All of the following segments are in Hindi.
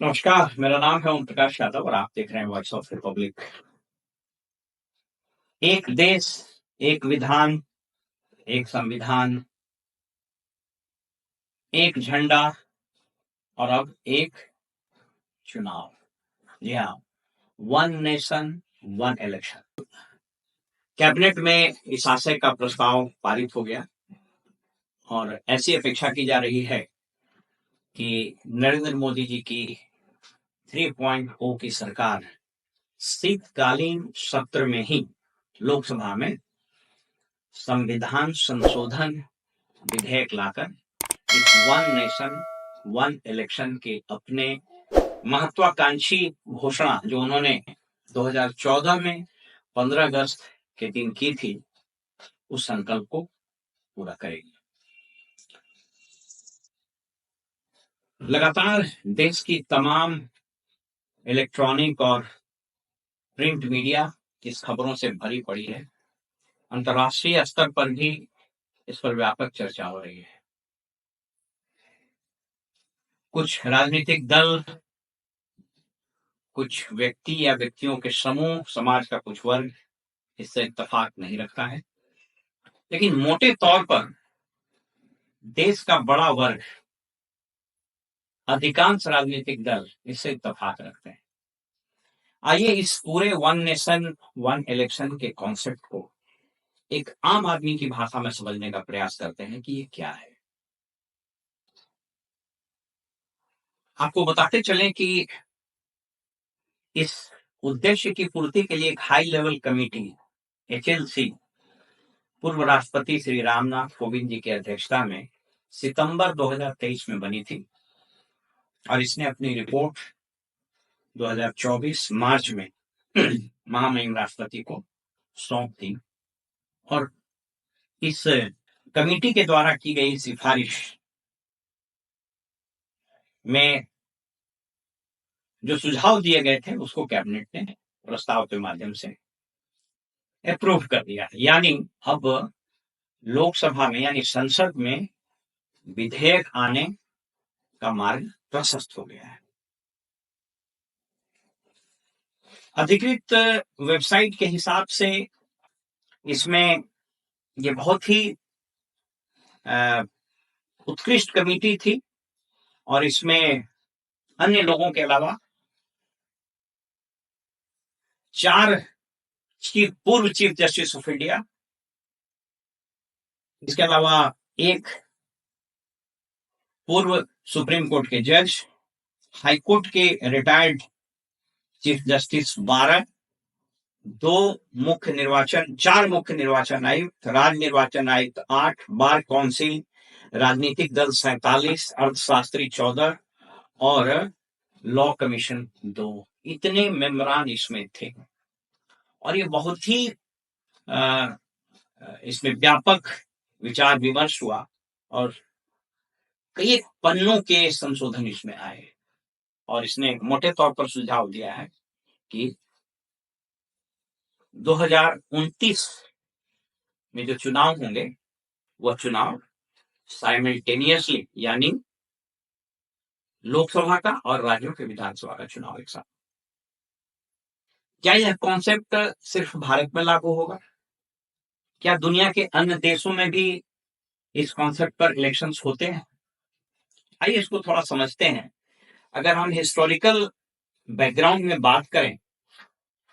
नमस्कार, मेरा नाम है ओम प्रकाश यादव और आप देख रहे हैं वॉइस ऑफ रिपब्लिक। एक देश, एक विधान, एक संविधान, एक झंडा और अब एक चुनाव। जी हाँ, one nation one election. Cabinet में इस आशय का प्रस्ताव पारित हो गया और ऐसी अपेक्षा की जा रही है कि नरेंद्र मोदी जी की 3.0 की सरकार शीतकालीन सत्र में ही लोकसभा में संविधान संशोधन विधेयक लाकर इस वन नेशन वन इलेक्शन के अपने महत्वाकांक्षी घोषणा जो उन्होंने 2014 में 15 अगस्त के दिन की थी, उस संकल्प को पूरा करेगी। लगातार देश की तमाम इलेक्ट्रॉनिक और प्रिंट मीडिया इस खबरों से भरी पड़ी है। अंतर्राष्ट्रीय स्तर पर भी इस पर व्यापक चर्चा हो रही है। कुछ राजनीतिक दल, कुछ व्यक्ति या व्यक्तियों के समूह, समाज का कुछ वर्ग इससे इत्तेफाक नहीं रखता है, लेकिन मोटे तौर पर देश का बड़ा वर्ग, अधिकांश राजनीतिक दल इससे इत्तेफाक रखते हैं। आइए इस पूरे वन नेशन वन इलेक्शन के कॉन्सेप्ट को एक आम आदमी की भाषा में समझने का प्रयास करते हैं कि ये क्या है। आपको बताते चलें कि इस उद्देश्य की पूर्ति के लिए एक हाई लेवल कमेटी HLC पूर्व राष्ट्रपति श्री रामनाथ कोविंद जी की अध्यक्षता में सितंबर 2023 में बनी थी और इसने अपनी रिपोर्ट 2024 मार्च में महामहिम राष्ट्रपति को सौंप दी और इस कमेटी के द्वारा की गई सिफारिश में जो सुझाव दिए गए थे उसको कैबिनेट ने प्रस्ताव के माध्यम से अप्रूव कर दिया। यानी अब लोकसभा में यानी संसद में विधेयक आने का मार्ग प्रशस्त हो गया है। अधिकृत वेबसाइट के हिसाब से इसमें ये बहुत ही उत्कृष्ट कमेटी थी और इसमें अन्य लोगों के अलावा 4 पूर्व चीफ जस्टिस ऑफ इंडिया, इसके अलावा 1 पूर्व सुप्रीम कोर्ट के जज, हाई कोर्ट के रिटायर्ड चीफ जस्टिस 12, 4 मुख्य निर्वाचन आयुक्त, राज्य निर्वाचन आयुक्त 8, बार काउंसिल, राजनीतिक दल 47, अर्थशास्त्री 14 और लॉ कमीशन 2। इतने मेंबरान इसमें थे और ये बहुत ही इसमें व्यापक विचार विमर्श हुआ और कई पन्नों के संशोधन इसमें आए और इसने मोटे तौर पर सुझाव दिया है कि 2029 में जो चुनाव होंगे वह चुनाव साइमल्टेनियसली यानी लोकसभा का और राज्यों के विधानसभा का चुनाव एक साथ। क्या यह कॉन्सेप्ट सिर्फ भारत में लागू होगा? क्या दुनिया के अन्य देशों में भी इस कॉन्सेप्ट पर इलेक्शंस होते हैं? आइए इसको थोड़ा समझते हैं। अगर हम हिस्टोरिकल बैकग्राउंड में बात करें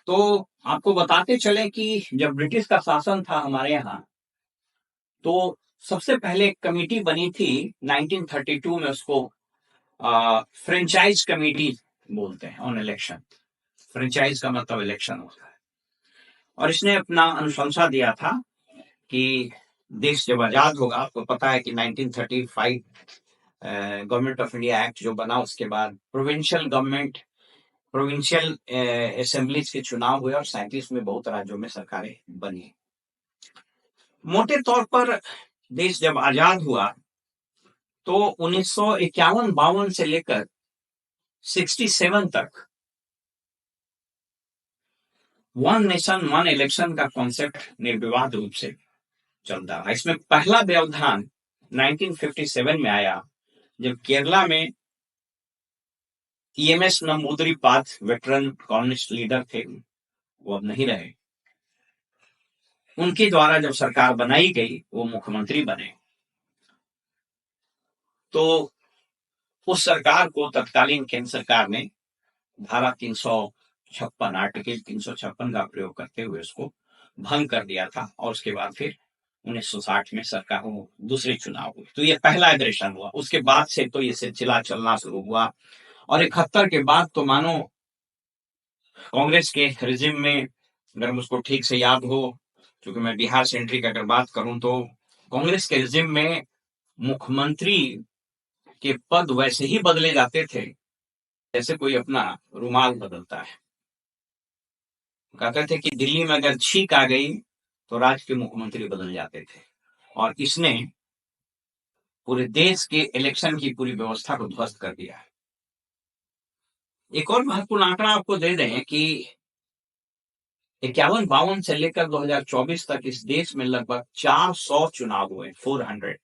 तो आपको बताते चलें कि जब ब्रिटिश का शासन था हमारे यहाँ, तो सबसे पहले एक कमेटी बनी थी 1932 में, उसको फ्रेंचाइज कमेटी बोलते हैं ऑन इलेक्शन। फ्रेंचाइज का मतलब इलेक्शन होता है और इसने अपना अनुशंसा दिया था कि देश जब आजाद होगा, आपको पता है कि 1935 गवर्नमेंट ऑफ इंडिया एक्ट जो बना, उसके बाद प्रोविंशियल असेंबलीज के चुनाव हुए और 37 में बहुत राज्यों में सरकारें बनी। मोटे तौर पर देश जब आजाद हुआ तो 1951-52 से लेकर 67 तक वन नेशन वन इलेक्शन का कॉन्सेप्ट निर्विवाद रूप से चलता रहा। इसमें पहला व्यवधान 1957 में आया जब केरला में EMS Namboodiripad veteran communist leader थे, वो अब नहीं रहे। उनके द्वारा जब सरकार बनाई गई, वो मुख्यमंत्री बने, तो उस सरकार को तत्कालीन केंद्र सरकार ने धारा 356 आर्टिकल 356 का प्रयोग करते हुए उसको भंग कर दिया था। और उसके बाद फिर 1960 में सरकार दूसरे चुनाव हुए। तो ये पहला एग्रेशन हुआ। उसके बाद से तो ये सिलसिला चलना शुरू हुआ। और 71 के बाद तो मानो कांग्रेस के रिजिम में, अगर मुझको ठीक से याद हो, क्योंकि मैं बिहार से एंट्री की अगर बात करूं, तो कांग्रेस के रिजिम में मुख्यमंत्री के पद वैसे ही बदले जाते थे जैसे कोई अपना रुमाल बदलता है। कहते थे कि दिल्ली में अगर छींक आ गई तो राज्य के मुख्यमंत्री बदल जाते थे। और इसने पूरे देश के इलेक्शन की पूरी व्यवस्था को ध्वस्त कर दिया है। एक और महत्वपूर्ण आंकड़ा आपको दे दें कि 51-52 से लेकर 2024 तक इस देश में लगभग 400 चुनाव हुए, 400।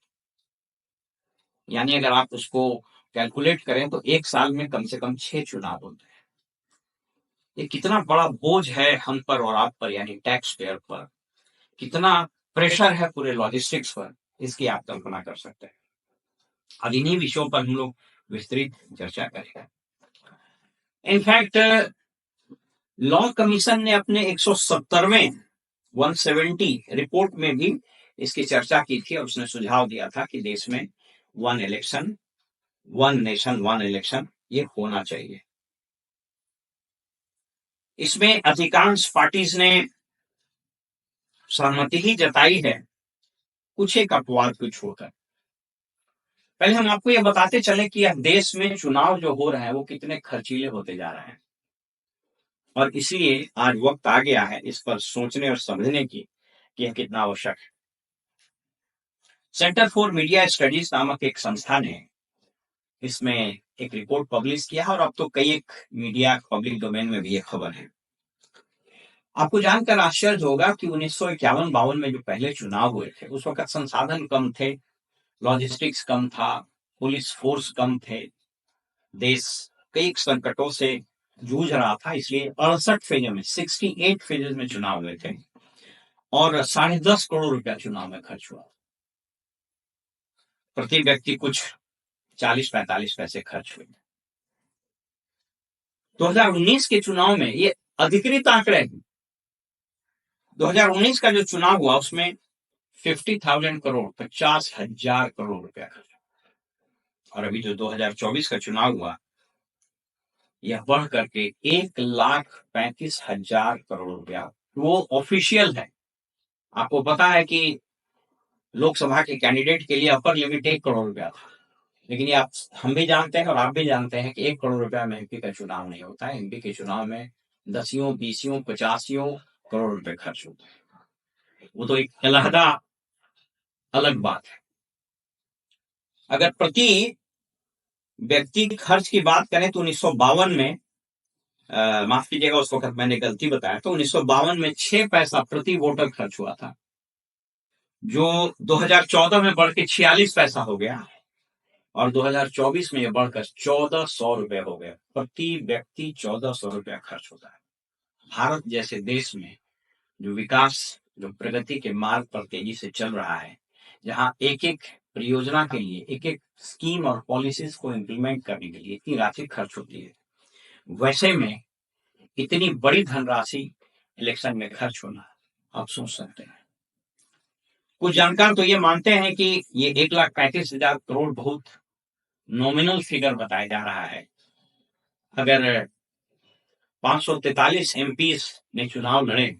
यानी अगर आप उसको कैलकुलेट करें तो एक साल में कम से कम 6 चुनाव होते हैं। ये कितना बड़ा बोझ है हम पर और आप पर, यानी टैक्स पेयर पर, कितना प्रेशर है पूरे लॉजिस्टिक्स पर, इसकी आप कल्पना कर सकते हैं। अब इन्हीं विषयों पर हम लोग विस्तृत चर्चा करेंगे। इनफैक्ट लॉ कमीशन ने अपने 170वें 170 रिपोर्ट में भी इसकी चर्चा की थी और उसने सुझाव दिया था कि देश में 1 इलेक्शन 1 नेशन 1 इलेक्शन ये होना चाहिए। इसमें अधिकांश पार्टीज ने सहमति ही जताई है, कुछ एक अपवाद को छोड़कर। पहले हम आपको ये बताते चले कि यह देश में चुनाव जो हो रहे हैं वो कितने खर्चीले होते जा रहे हैं, और इसलिए आज वक्त आ गया है इस पर सोचने और समझने की कि यह कितना आवश्यक है। सेंटर फॉर मीडिया स्टडीज नामक एक संस्था ने इसमें एक रिपोर्ट पब्लिश किया, और अब तो कई एक मीडिया पब्लिक डोमेन में भी ये खबर है। आपको जानकर आश्चर्य होगा कि 1951-52 में जो पहले चुनाव हुए थे, उस वक्त संसाधन कम थे, लॉजिस्टिक्स कम था, पुलिस फोर्स कम थे, देश कई संकटों से जूझ रहा था। इसलिए 68 फेज में 68 फेजेस में चुनाव हुए थे और 10.5 करोड़ रुपया चुनाव में खर्च हुआ। प्रति व्यक्ति कुछ 40-45 पैसे खर्च हुए। 2019 के चुनाव में, ये अधिकृत आंकड़े हैं, 2019 का जो चुनाव हुआ उसमें 50,000 करोड़ 50,000 करोड़ रुपया खर्च। और अभी जो 2024 का चुनाव हुआ, यह बढ़ करके 1,35,000 करोड़ रुपया, वो ऑफिशियल है। आपको पता है कि लोकसभा के कैंडिडेट के लिए अपर लिमिट 1 करोड़ रुपया था, लेकिन ये हम भी जानते हैं और आप भी जानते हैं कि 1 करोड़ रुपया में एमपी का चुनाव नहीं होता है। एमपी के चुनाव में 10, 20, 50 करोड़ रुपए खर्च होते हैं। वो तो एक अलग बात है। अगर प्रति व्यक्ति खर्च की बात करें तो 1952 में, माफ कीजिएगा उस वक्त मैंने गलती बताया, तो 1952 में 6 पैसा प्रति वोटर खर्च हुआ था, जो 2014 में बढ़ के 46 पैसा हो गया, और 2024 में यह बढ़कर 1,400 रुपए हो गया। प्रति व्यक्ति 1,400 रुपया खर्च होता है। भारत जैसे देश में जो विकास, जो प्रगति के मार्ग पर तेजी से चल रहा है, जहां एक एक परियोजना के लिए, एक एक स्कीम और पॉलिसीज को इम्प्लीमेंट करने के लिए इतनी राशि खर्च होती है, वैसे में इतनी बड़ी धनराशि इलेक्शन में खर्च होना, आप सोच सकते हैं। कुछ जानकार तो ये मानते हैं कि ये 1,35,000 करोड़ बहुत नॉमिनल फिगर बताया जा रहा है। अगर 543 एमपी ने चुनाव लड़े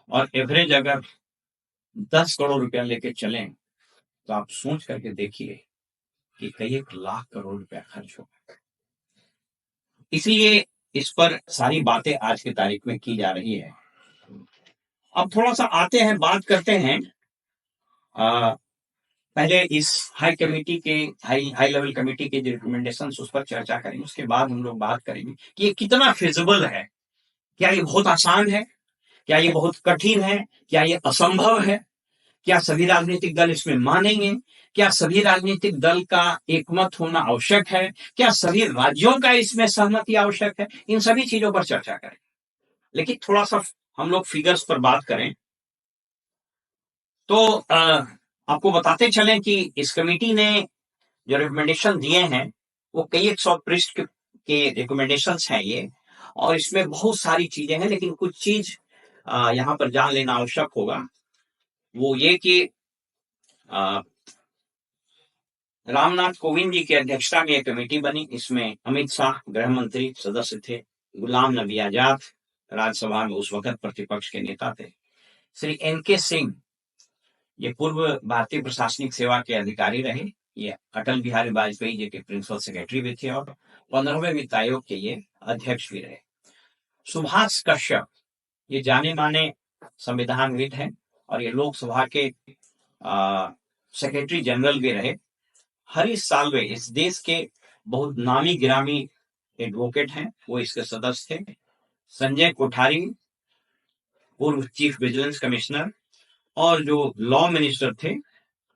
और एवरेज अगर 10 करोड़ रुपया लेके चले, तो आप सोच करके देखिए कि कई 1,00,000 करोड़ रुपया खर्च होगा। इसलिए इस पर सारी बातें आज की तारीख में की जा रही है। अब थोड़ा सा आते हैं, बात करते हैं पहले इस हाई लेवल कमेटी के जो रिकमेंडेशन उस पर चर्चा करेंगे। उसके बाद हम लोग बात करेंगे कि ये कितना फिजिबल है। क्या ये बहुत आसान है? क्या ये बहुत कठिन है? क्या ये असंभव है? क्या सभी राजनीतिक दल इसमें मानेंगे? क्या सभी राजनीतिक दल का एकमत होना आवश्यक है? क्या सभी राज्यों का इसमें सहमति आवश्यक है? इन सभी चीजों पर चर्चा करें। लेकिन थोड़ा सा हम लोग फिगर्स पर बात करें तो आपको बताते चलें कि इस कमेटी ने जो रिकमेंडेशन दिए हैं वो कई 100 पृष्ठ के रिकमेंडेशंस हैं ये, और इसमें बहुत सारी चीजें हैं, लेकिन कुछ चीज यहाँ पर जान लेना आवश्यक होगा। वो ये कि रामनाथ कोविंद जी की अध्यक्षता में एक कमेटी बनी। इसमें अमित शाह गृह मंत्री सदस्य थे, गुलाम नबी आजाद राज्यसभा में उस वक्त प्रतिपक्ष के नेता थे, श्री एन.के. सिंह ये पूर्व भारतीय प्रशासनिक सेवा के अधिकारी रहे, ये अटल बिहारी वाजपेयी जी के प्रिंसिपल सेक्रेटरी भी थे और 15वें वित्त आयोग के ये अध्यक्ष भी रहे। सुभाष कश्यप ये जाने माने संविधानविद हैं और ये लोकसभा के सेक्रेटरी जनरल भी रहे। हरीश साल्वे इस देश के बहुत नामी गिरामी एडवोकेट हैं, वो इसके सदस्य थे। संजय कोठारी पूर्व चीफ विजिलेंस कमिश्नर और जो लॉ मिनिस्टर थे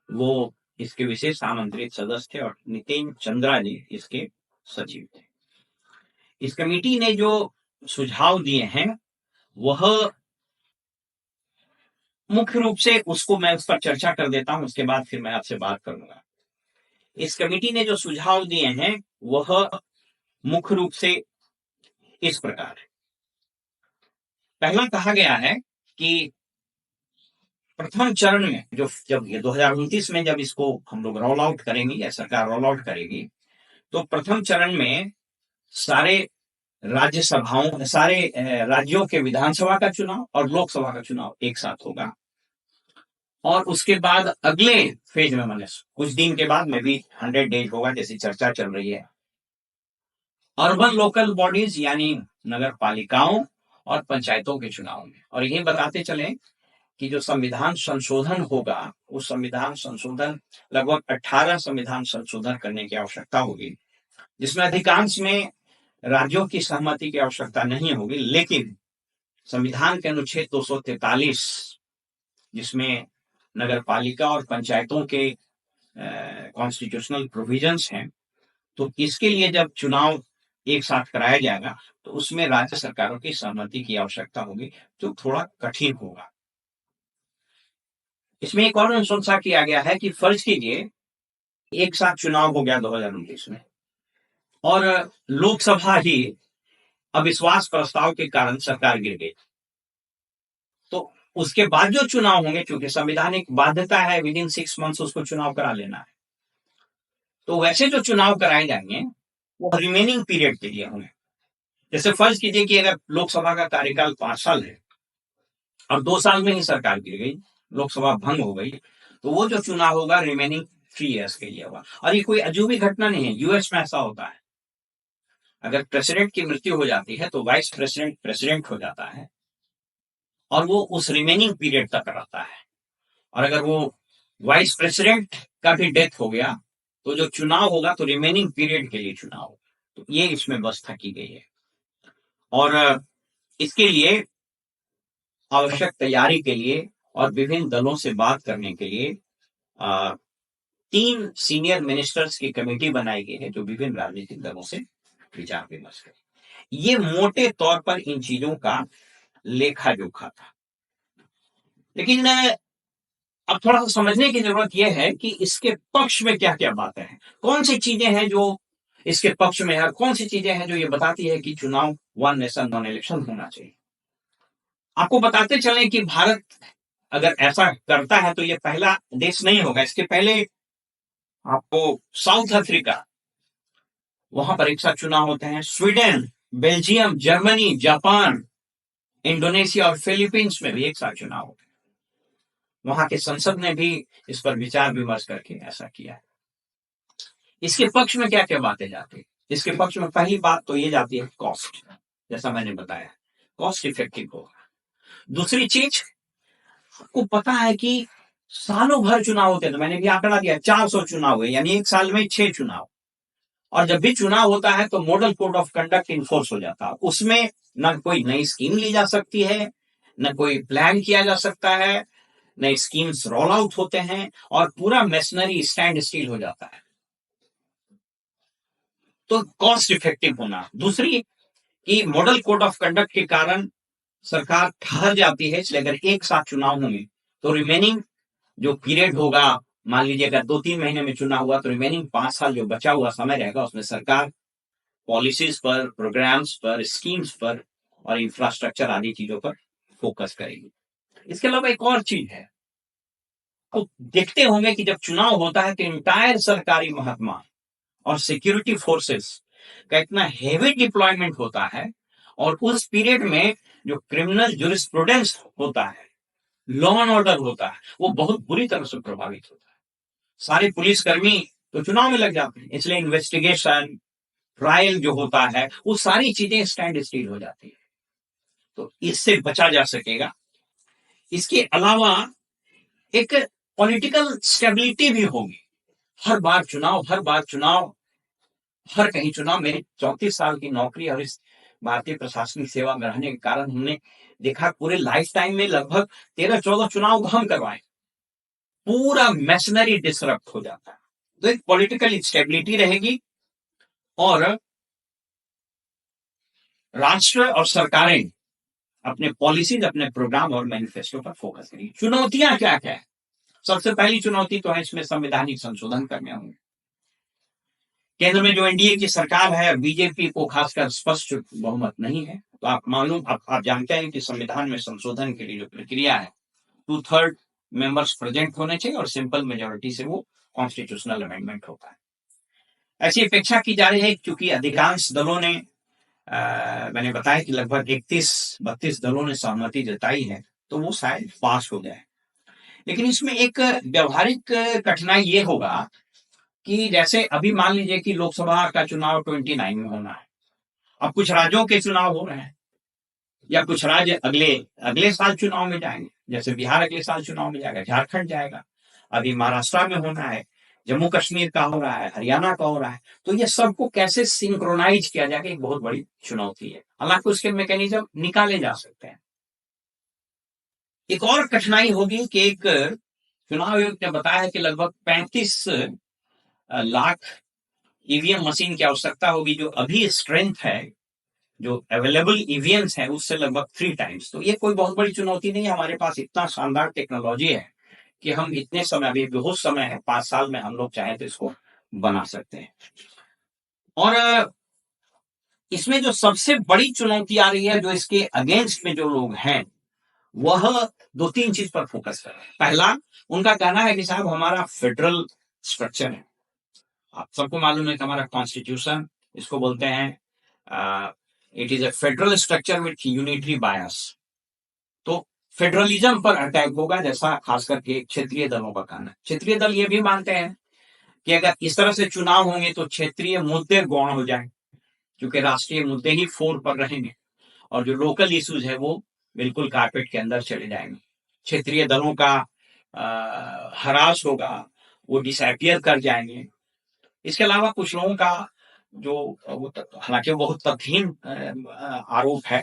वो इसके विशेष आमंत्रित सदस्य थे, और नितिन चंद्रा जी इसके सचिव थे। इस कमेटी ने जो सुझाव दिए हैं वह मुख्य रूप से, उसको मैं उस पर चर्चा कर देता हूं, उसके बाद फिर मैं आपसे बात करूंगा। इस कमेटी ने जो सुझाव दिए हैं वह मुख्य रूप से इस प्रकार है। पहला कहा गया है कि प्रथम चरण में जब ये 2029 में जब इसको हम लोग रोल आउट करेंगे या सरकार रोल आउट करेगी, तो प्रथम चरण में सारे राज्यसभाओं, सारे राज्यों के विधानसभा का चुनाव और लोकसभा का चुनाव एक साथ होगा। और उसके बाद अगले फेज में, मैंने कुछ दिन के बाद में भी 100 डेज होगा जैसी चर्चा चल रही है, अर्बन लोकल बॉडीज यानी नगर पालिकाओं और पंचायतों के चुनाव में। और ये बताते चले कि जो संविधान संशोधन होगा, उस संविधान संशोधन लगभग 18 संविधान संशोधन करने की आवश्यकता होगी, जिसमें अधिकांश में राज्यों की सहमति की आवश्यकता नहीं होगी, लेकिन संविधान के अनुच्छेद 243 जिसमें नगर पालिका और पंचायतों के कॉन्स्टिट्यूशनल प्रोविजंस हैं, तो इसके लिए जब चुनाव एक साथ कराया जाएगा तो उसमें राज्य सरकारों की सहमति की आवश्यकता होगी, जो थोड़ा कठिन होगा। इसमें एक और अनुशंसा किया गया है कि फर्ज कीजिए एक साथ चुनाव हो गया 2019 में और लोकसभा ही अविश्वास प्रस्ताव के कारण सरकार गिर गई, तो उसके बाद जो चुनाव होंगे, चूंकि संवैधानिक बाध्यता है विद इन 6 मंथ्स उसको चुनाव करा लेना है, तो वैसे जो चुनाव कराए जाएंगे वो रिमेनिंग पीरियड के लिए होंगे। जैसे फर्ज कीजिए कि अगर लोकसभा का कार्यकाल 5 साल है और 2 साल में ही सरकार गिर गई, लोकसभा भंग हो गई, तो वो जो चुनाव होगा रिमेनिंग 3 ईयर्स के लिए होगा। और ये कोई अजूबी घटना नहीं है, यूएस में ऐसा होता है। अगर प्रेसिडेंट की मृत्यु हो जाती है तो वाइस प्रेसिडेंट प्रेसिडेंट हो जाता है और वो उस रिमेनिंग पीरियड तक रहता है। और अगर वो वाइस प्रेसिडेंट का भी डेथ हो गया तो जो चुनाव होगा तो रिमेनिंग पीरियड के लिए चुनाव होगा। तो ये इसमें व्यवस्था की गई है। और इसके लिए आवश्यक तैयारी के लिए और विभिन्न दलों से बात करने के लिए 3 सीनियर मिनिस्टर्स की कमेटी बनाई गई है जो विभिन्न राजनीतिक दलों से विचार विमर्श करें। ये मोटे तौर पर इन चीजों का लेखा जोखा था। लेकिन अब थोड़ा सा समझने की जरूरत यह है कि इसके पक्ष में क्या क्या बातें हैं, कौन सी चीजें हैं जो इसके पक्ष में है, कौन सी चीजें हैं जो ये बताती है कि चुनाव 1 नेशन 1 इलेक्शन होना चाहिए। आपको बताते चलें कि भारत अगर ऐसा करता है तो ये पहला देश नहीं होगा। इसके पहले आपको साउथ अफ्रीका, वहां पर एक साथ चुनाव होते हैं। Sweden, Belgium, Germany, Japan, Indonesia और फिलीपींस में भी एक साथ चुनाव होते हैं। वहां के संसद ने भी इस पर विचार विमर्श करके ऐसा किया है। इसके पक्ष में क्या क्या बातें जाती है? इसके पक्ष में पहली बात तो ये जाती है कॉस्ट, जैसा मैंने बताया, कॉस्ट इफेक्टिव होगा। दूसरी चीज, आपको पता है कि सालों भर चुनाव होते हैं, तो मैंने भी आंकड़ा दिया 400 चुनाव हुए, यानी एक साल में 6 चुनाव। और जब भी चुनाव होता है तो model code of conduct enforce हो जाता है। उसमें न कोई नई स्कीम ली जा सकती है, न कोई प्लान किया जा सकता है, नए स्कीम्स रोल आउट होते हैं और पूरा मशीनरी स्टैंड स्टिल हो जाता है। तो कॉस्ट इफेक्टिव होना। दूसरी कि मॉडल कोड ऑफ कंडक्ट के कारण सरकार ठहर जाती है, इसलिए अगर एक साथ चुनाव होंगे तो रिमेनिंग जो पीरियड होगा, मान लीजिए अगर 2-3 महीने में चुनाव हुआ तो रिमेनिंग 5 साल जो बचा हुआ समय रहेगा उसमें सरकार पॉलिसीज पर, प्रोग्राम्स पर, स्कीम्स पर और इंफ्रास्ट्रक्चर आदि चीजों पर फोकस करेगी। इसके अलावा एक और चीज है, तो देखते होंगे कि जब चुनाव होता है तो इंटायर सरकारी महकमा और सिक्योरिटी फोर्सेस का इतना हेवी डिप्लॉयमेंट होता है और उस पीरियड में जो क्रिमिनल ज्यूरिस्प्रूडेंस होता है, लॉ एंड ऑर्डर होता है, वो बहुत बुरी तरह से प्रभावित होता है। सारे पुलिसकर्मी तो चुनाव में लग जाते हैं, इसलिए इन्वेस्टिगेशन, ट्रायल जो होता है, वो सारी चीजें स्टैंड स्टिल हो जाती है। तो इससे बचा जा सकेगा। इसके अलावा एक पॉलिटिकल स्टेबिलिटी भी होगी। हर बार चुनाव, हर कहीं चुनाव। मेरी 34 साल की नौकरी और इस भारतीय प्रशासनिक सेवा में रहने के कारण हमने देखा पूरे लाइफ टाइम में लगभग 13-14 चुनाव हम करवाए, पूरा मशीनरी डिसरप्ट हो जाता है। तो एक पॉलिटिकल स्टेबिलिटी रहेगी और राष्ट्र और सरकारें अपने पॉलिसीज, अपने प्रोग्राम और मैनिफेस्टो पर फोकस करेंगी। चुनौतियां क्या क्या है? सबसे पहली चुनौती तो है इसमें संवैधानिक संशोधन करने होंगे। केंद्र में जो एनडीए की सरकार है, बीजेपी को खासकर स्पष्ट बहुमत नहीं है, तो आप जानते हैं कि संविधान में संशोधन के लिए जो प्रक्रिया है 2/3 मेंबर्स प्रेजेंट होने चाहिए और सिंपल मेजोरिटी से वो कॉन्स्टिट्यूशनल अमेंडमेंट होता है। ऐसी अपेक्षा की जा रही है क्योंकि अधिकांश दलों ने मैंने बताया कि लगभग 31-32 दलों ने सहमति जताई है, तो वो शायद पास हो जाए। लेकिन इसमें एक व्यवहारिक कठिनाई ये होगा कि जैसे अभी मान लीजिए कि लोकसभा का चुनाव 29 में होना है, अब कुछ राज्यों के चुनाव हो रहे हैं या कुछ राज्य अगले साल चुनाव में जाएंगे, जैसे बिहार अगले साल चुनाव में जाएगा, झारखंड जाएगा, अभी महाराष्ट्र में होना है, जम्मू कश्मीर का हो रहा है, हरियाणा का हो रहा है। तो ये सबको कैसे सिंक्रोनाइज किया जाएगा, एक बहुत बड़ी चुनौती है। हालांकि उसके मैकेनिज्म निकाले जा सकते हैं। एक और कठिनाई होगी कि एक चुनाव आयोग ने बताया कि लगभग 35 लाख ईवीएम मशीन की आवश्यकता होगी। जो अभी स्ट्रेंथ है, जो अवेलेबल ईवीएम्स है, उससे लगभग 3 टाइम्स। तो ये कोई बहुत बड़ी चुनौती नहीं है। हमारे पास इतना शानदार टेक्नोलॉजी है कि हम इतने समय, अभी बहुत समय है, 5 साल में हम लोग चाहें तो इसको बना सकते हैं। और इसमें जो सबसे बड़ी चुनौती आ रही है, जो इसके अगेंस्ट में जो लोग हैं, वह 2-3 चीज पर फोकस कर रहे हैं। पहला, उनका कहना है कि साहब हमारा फेडरल स्ट्रक्चर है, आप सबको मालूम है कि हमारा कॉन्स्टिट्यूशन इसको बोलते हैं it is a federal structure with unitary बायस। तो फेडरलिज्म पर अटैक होगा, जैसा खास करके क्षेत्रीय दलों का कहना है। क्षेत्रीय दल ये भी मानते हैं कि अगर इस तरह से चुनाव होंगे तो क्षेत्रीय मुद्दे गौण हो जाएंगे, क्योंकि राष्ट्रीय मुद्दे ही फोर पर रहेंगे और जो लोकल इश्यूज है वो बिल्कुल कारपेट के अंदर चले जाएंगे। क्षेत्रीय दलों का हरास होगा, वो डिसअपियर कर जाएंगे। इसके अलावा कुछ लोगों का जो हालांकि वो बहुत तथहीन आरोप है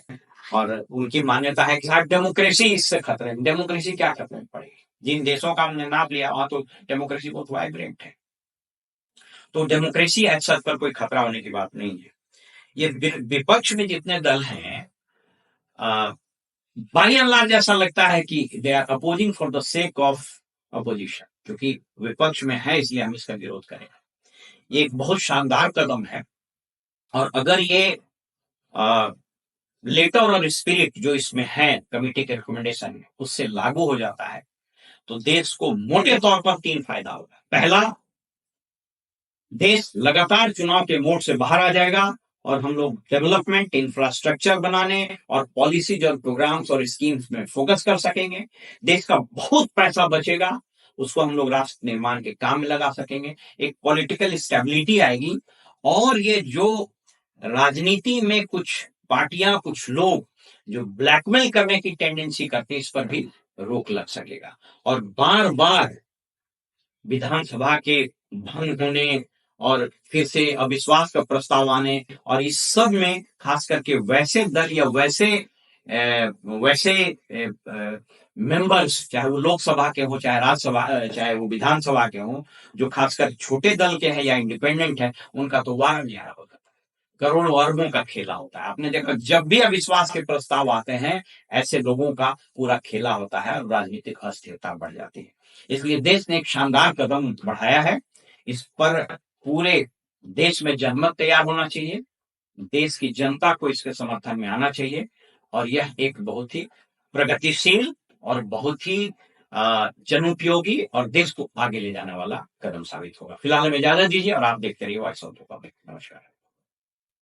और उनकी मान्यता है कि साहब डेमोक्रेसी इससे खतरे में। डेमोक्रेसी क्या खतरे में पड़ेगी? जिन देशों का हमने नाम लिया वहां तो डेमोक्रेसी बहुत वाइब्रेंट है, तो डेमोक्रेसी ऐसा पर कोई खतरा होने की बात नहीं है। ये विपक्ष में जितने दल हैं, बाई एंड लार्ज ऐसा लगता है कि they are opposing for the sake of opposition, क्योंकि विपक्ष में है इसलिए हम इसका विरोध करेंगे। ये एक बहुत शानदार कदम है और अगर ये लेटर और स्पिरिट जो इसमें है कमेटी के रिकमेंडेशन में, उससे लागू हो जाता है तो देश को मोटे तौर पर 3 फायदा होगा। पहला, देश लगातार चुनाव के मोड से बाहर आ जाएगा और हम लोग डेवलपमेंट, इंफ्रास्ट्रक्चर बनाने और पॉलिसीज और प्रोग्राम्स और स्कीम्स में फोकस कर सकेंगे। देश का बहुत पैसा बचेगा, उसको हम लोग राष्ट्र निर्माण के काम में लगा सकेंगे। एक पॉलिटिकल स्टेबिलिटी आएगी और ये जो राजनीति में कुछ पार्टियां, कुछ लोग जो ब्लैकमेल करने की टेंडेंसी करते हैं, इस पर भी रोक लग सकेगा। और बार बार विधानसभा के भंग होने और फिर से अविश्वास का प्रस्ताव आने और इस सब में खास करके वैसे दल या वैसे वैसे मेंबर्स, चाहे वो लोकसभा के हो, चाहे राज्यसभा, चाहे वो विधानसभा के हों, जो खासकर छोटे दल के हैं या इंडिपेंडेंट है, उनका तो वारा न्यारा होता है, करोड़ों अरबों का खेला होता है। आपने देखा, जब भी अविश्वास के प्रस्ताव आते हैं, ऐसे लोगों का पूरा खेला होता है और राजनीतिक अस्थिरता बढ़ जाती है। इसलिए देश ने एक शानदार कदम बढ़ाया है। इस पर पूरे देश में जनमत तैयार होना चाहिए, देश की जनता को इसके समर्थन में आना चाहिए, और यह एक बहुत ही प्रगतिशील और बहुत ही जनोपयोगी और देश को आगे ले जाने वाला कदम साबित होगा। फिलहाल हमें इजाजत दीजिए और आप देखते रहिए वॉइस ऑफ द पब्लिक। नमस्कार।